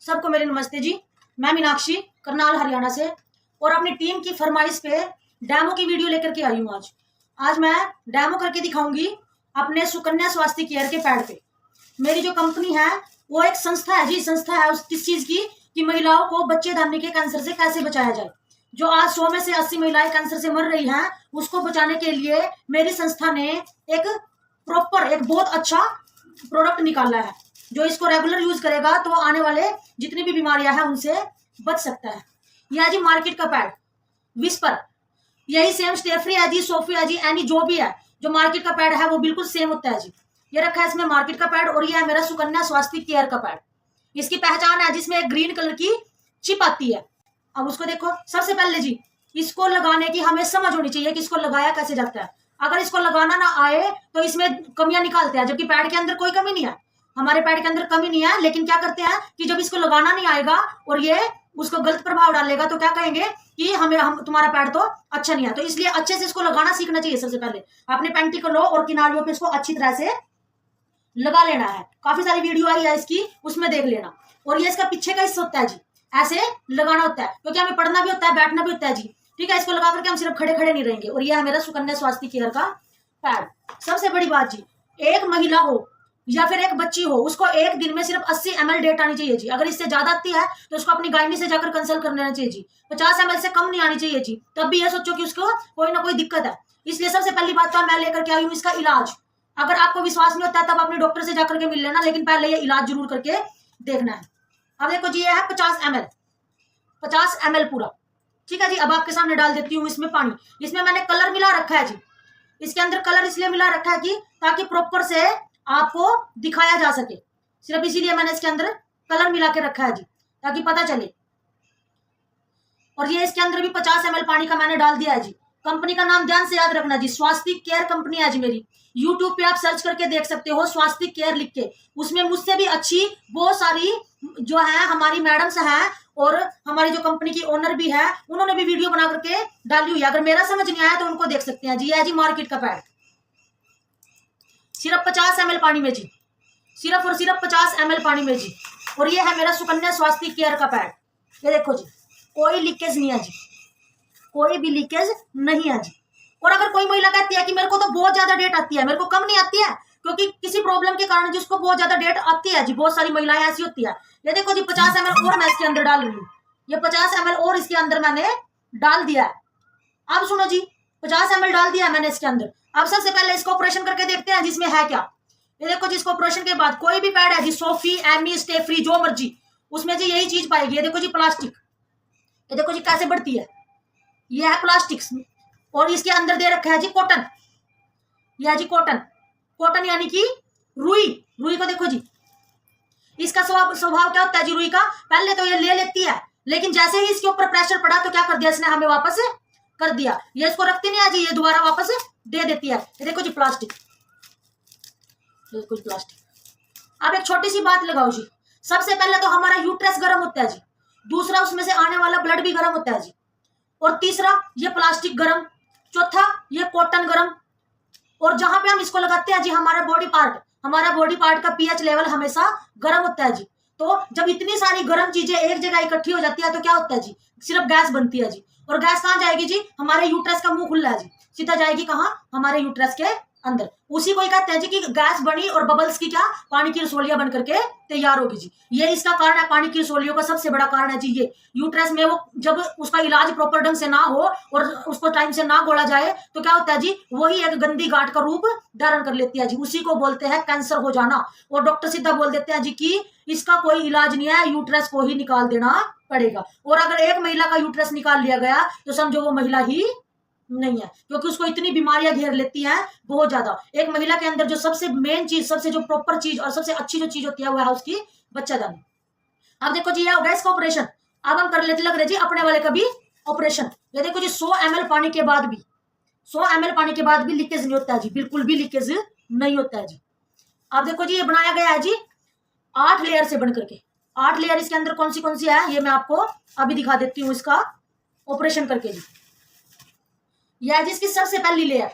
सबको मेरे नमस्ते जी। मैं मीनाक्षी करनाल हरियाणा से और अपनी टीम की फरमाइश पे डेमो की वीडियो लेकर के आई हूँ। आज मैं डेमो करके दिखाऊंगी अपने सुकन्या स्वास्थ्य केयर के पैड पे। मेरी जो कंपनी है वो एक संस्था है जी। संस्था है उस किस चीज की कि महिलाओं को बच्चेदानी के कैंसर से कैसे बचाया जाए। जो आज 100 में से 80 महिलाएं कैंसर से मर रही हैं, उसको बचाने के लिए मेरी संस्था ने एक बहुत अच्छा प्रोडक्ट निकाला है। जो इसको रेगुलर यूज करेगा तो आने वाले जितनी भी बीमारियां हैं उनसे बच सकता है। यह है जी मार्केट का पैड विस्पर, यही सेम स्टेफ्री है जी, सोफी है जी, एनी जो भी है जो मार्केट का पैड है वो बिल्कुल सेम होता है जी। ये रखा है इसमें मार्केट का पैड और ये है मेरा सुकन्या स्वास्थ्य केयर का पैड। इसकी पहचान है जिसमें एक ग्रीन कलर की चिप आती है। अब उसको देखो, सबसे पहले जी इसको लगाने की हमें समझ होनी चाहिए कि इसको लगाया कैसे जाता है। अगर इसको लगाना ना आए तो इसमें कमियां निकालते हैं, जबकि पैड के अंदर कोई कमी नहीं है। हमारे पैड के अंदर कमी नहीं है, लेकिन क्या करते हैं कि जब इसको लगाना नहीं आएगा और ये उसको गलत प्रभाव डालेगा तो क्या कहेंगे कि हम तुम्हारा पैड तो अच्छा नहीं है। तो इसलिए अच्छे से इसको लगाना सीखना चाहिए। सबसे पहले अपने पैंटी को लो और किनारियों पे इसको अच्छी तरह से लगा लेना है। काफी सारी वीडियो आई है इसकी, उसमें देख लेना। और ये इसका पीछे का हिस्सा होता है जी, ऐसे लगाना होता है क्योंकि हमें पढ़ना भी होता है, बैठना भी होता है जी। ठीक है, इसको लगा करके हम सिर्फ खड़े खड़े नहीं रहेंगे। और यह है मेरा सुकन्या स्वास्थ्य केयर का पैड। सबसे बड़ी बात जी, एक महिला हो या फिर एक बच्ची हो, उसको एक दिन में सिर्फ 80 ml डेट आनी चाहिए जी। अगर इससे ज्यादा आती है तो उसको अपनी गायनी से जाकर कंसल्ट कर लेना चाहिए जी। 50 ml से कम नहीं आनी चाहिए जी। तब भी ये सोचो कि उसको कोई ना कोई दिक्कत है। इसलिए सबसे पहली बात तो मैं लेकर के आई हूँ इसका इलाज। अगर आपको विश्वास नहीं होता तब अपने डॉक्टर से जाकर के मिल लेना, लेकिन पहले ये इलाज जरूर करके देखना है। अब देखो जी, ये है 50 ml पूरा। ठीक है जी, अब आपके सामने डाल देती हूँ इसमें पानी। इसमें मैंने कलर मिला रखा है जी। इसके अंदर कलर इसलिए मिला रखा है कि ताकि प्रॉपर से आपको दिखाया जा सके, सिर्फ इसीलिए मैंने इसके अंदर कलर मिला के रखा है जी, ताकि पता चले। और ये इसके अंदर भी 50 ml पानी का मैंने डाल दिया है जी। कंपनी का नाम ध्यान से याद रखना जी, स्वास्थ्य केयर कंपनी है जी मेरी। यूट्यूब पे आप सर्च करके देख सकते हो स्वास्थ्य केयर लिख के। उसमें मुझसे भी अच्छी बहुत सारी जो है हमारी मैडम्स हैं और हमारी जो कंपनी की ओनर भी है, उन्होंने भी वीडियो बना करके डाली हुई है। अगर मेरा समझ नहीं आया तो उनको देख सकते हैं जी। है जी मार्केट का पैड, सिर्फ 50 ml पानी में जी, सिर्फ और सिर्फ 50 ml पानी में जी। और ये है मेरा सुकन्या स्वास्थ्य केयर का पैड। ये देखो जी, कोई लीकेज नहीं है जी, कोई भी लीकेज नहीं है जी। और अगर कोई महिला कहती है कि मेरे को तो बहुत ज्यादा डेट आती है, मेरे को कम नहीं आती है, क्योंकि किसी प्रॉब्लम के कारण जिसको बहुत ज्यादा डेट आती है जी, बहुत सारी महिलाएं ऐसी होती है। ये देखो जी, 50 ml और मैं इसके अंदर डाल रही हूँ। ये 50 ml और इसके अंदर मैंने डाल दिया है। अब सुनो जी, 50 ml डाल दिया है मैंने इसके अंदर। अब सबसे पहले इसको ऑपरेशन करके देखते हैं जिसमें है क्या। ये देखो जी, इसको ऑपरेशन के बाद कोई भी पैड है जी, सोफी, एमी, स्टेफ्री, जो मर्जी, उसमें जी यही चीज पाएगी। ये देखो जी प्लास्टिक, ये देखो जी कैसे बढ़ती है। ये है प्लास्टिक और इसके अंदर दे रखा है जी कॉटन। यह जी कॉटन यानी कि रुई को देखो जी, इसका स्वभाव क्या होता है जी रुई का। पहले तो ये ले लेती है, लेकिन जैसे ही इसके ऊपर प्रेशर पड़ा तो क्या कर दिया इसने, हमें वापस कर दिया। ये इसको रखती नहीं है जी, ये दोबारा वापस दे देती है। ये देखो जी प्लास्टिक, ये कुछ प्लास्टिक। अब एक छोटी सी बात लगाओ जी, सबसे पहले तो हमारा यूट्रस गर्म होता है जी, दूसरा उसमें से आने वाला ब्लड भी गर्म होता है जी, और तीसरा ये प्लास्टिक गर्म, चौथा ये कॉटन गर्म। और जहां पे हम इसको लगाते हैं जी, हमारा बॉडी पार्ट का पीएच लेवल हमेशा गर्म होता है जी। तो जब इतनी सारी गर्म चीजें एक जगह इकट्ठी हो जाती है तो क्या होता है जी, सिर्फ गैस बनती है जी। और गैस कहाँ जाएगी जी, हमारे यूट्रस का मुंह खुला है जी, सीधा जाएगी कहाँ, हमारे यूट्रस के अंदर। उसी को ही कहते हैं जी कि गैस बनी और बबल्स की क्या, पानी की रसोलियां बन करके तैयार होगी जी। ये इसका कारण है, पानी की रसोलियों का सबसे बड़ा कारण है जी ये। यूट्रस में वो जब उसका इलाज प्रॉपर ढंग से ना हो और उसको टाइम से ना गोला जाए तो क्या होता है जी, वही एक गंदी गांठ का रूप धारण कर लेती है जी। उसी को बोलते हैं कैंसर हो जाना। और डॉक्टर सीधा बोल देते हैं जी कि इसका कोई इलाज नहीं है, यूट्रस को ही निकाल देना पड़ेगा। और अगर एक महिला का यूट्रस निकाल लिया गया तो समझो वो महिला ही नहीं है, क्योंकि उसको इतनी बीमारियां घेर लेती हैं बहुत ज्यादा। एक महिला के अंदर जो सबसे मेन चीज, सबसे जो प्रॉपर चीज और सबसे अच्छी जो चीज होती है वो है उसकी बच्चादानी। अब देखो जी, ये हो गया इसका ऑपरेशन। अब हम कर लेते लग रहे जी अपने वाले का भी ऑपरेशन। ये देखो जी, 100 ml पानी के बाद भी लीकेज नहीं होता है जी, बिल्कुल भी लीकेज नहीं होता है जी। अब देखो जी, ये बनाया गया है जी 8 लेयर से बन करके। 8 लेयर इसके अंदर कौन सी है ये मैं आपको अभी दिखा देती हूँ इसका ऑपरेशन करके जी। यह जिसकी सबसे पहली लेयर,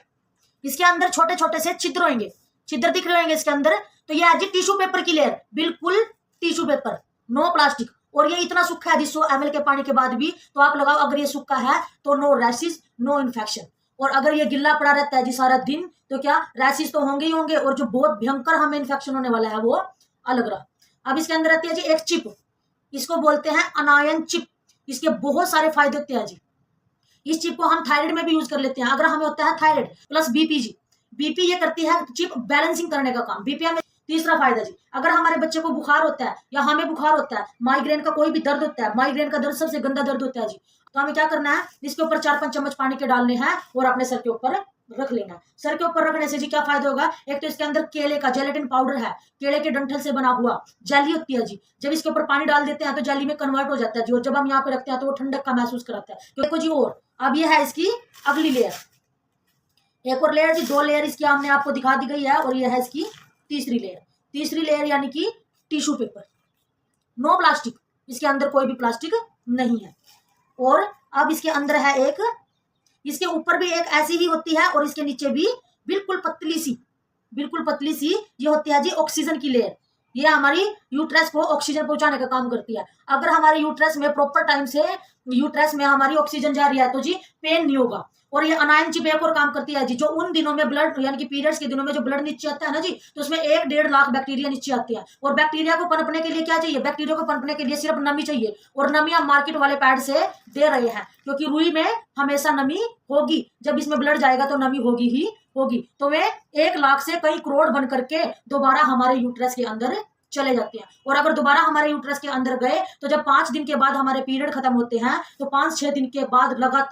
इसके अंदर छोटे छोटे से छिद्र होंगे, छिद्र दिख रहे होंगे इसके अंदर। तो यह है जी टिश्यू पेपर की लेयर, बिल्कुल टिश्यू पेपर, नो प्लास्टिक। और ये इतना सूखा है 100 ml के पानी के बाद भी, तो आप लगाओ अगर ये सूखा है तो नो रैशिस, नो इन्फेक्शन। और अगर ये गिल्ला पड़ा रहता है जी सारा दिन, तो क्या रैशिस तो होंगे ही होंगे, और जो बहुत भयंकर हमें इन्फेक्शन होने वाला है वो अलग रहा। अब इसके अंदर आती है जी एक चिप, इसको बोलते हैं अनायन चिप। इसके बहुत सारे फायदे होते हैं जी। इस चिप को हम थायराइड में भी यूज कर लेते हैं। अगर हमें होता है थायराइड प्लस बीपी जी, बीपी ये करती है चिप बैलेंसिंग करने का काम। बीपी में तीसरा फायदा जी, अगर हमारे बच्चे को बुखार होता है या हमें बुखार होता है, माइग्रेन का कोई भी दर्द होता है, माइग्रेन का दर्द सबसे गंदा दर्द होता है जी, तो हमें क्या करना है, इसके ऊपर 4-5 चम्मच पानी के डालने हैं और अपने सर के ऊपर रख लेना। सर के ऊपर रखने से जी क्या फायदा होगा, एक तो इसके अंदर केले का जेलेटिन पाउडर है, केले के डंठल से बना हुआ जेली होती है जी। जब इसके ऊपर पानी डाल देते हैं तो जेली में कन्वर्ट हो जाता है जी, और जब हम यहाँ पे रखते हैं तो वो ठंडक का महसूस कराता है। तो देखो जी, और अब ये है इसकी अगली लेयर, एक और लेयर जी, 2 लेयर इसकी हमने आपको दिखा दी गई है, और ये है इसकी तीसरी लेयर। तीसरी लेयर यानी कि टिश्यू पेपर, नो प्लास्टिक, इसके अंदर कोई भी प्लास्टिक नहीं है। और अब इसके अंदर है एक, इसके ऊपर भी एक ऐसी ही होती है, और इसके नीचे भी बिल्कुल पतली सी ये होती है जी ऑक्सीजन की लेयर। ये हमारी यूट्रस को ऑक्सीजन पहुंचाने का काम करती है। अगर हमारे यूट्रस में प्रॉपर टाइम से यूट्रस में हमारी ऑक्सीजन जा रही है तो जी पेन नहीं होगा। और ये अनायन चिप एक और काम करती है जी, जो उन दिनों में ब्लड यानी कि पीरियड्स के दिनों में जो ब्लड नीचे आता है ना जी, तो उसमें 1-1.5 लाख बैक्टीरिया नीचे आते हैं। और बैक्टीरिया को पनपने के लिए क्या चाहिए, बैक्टीरिया को पनपने के लिए सिर्फ नमी चाहिए, और नमी हम मार्केट वाले पैड से दे रहे हैं, क्योंकि रुई में हमेशा नमी होगी, जब इसमें ब्लड जाएगा तो नमी होगी ही होगी। तो वे 1 लाख से कई करोड़ बन करके दोबारा हमारे यूट्रस के अंदर चले जाते हैं। और अगर दोबारा हमारे यूट्रस के अंदर गए तो जब 5 दिन के बाद हमारे पीरियड खत्म होते हैं, तो 5-6 दिन के बाद लगातार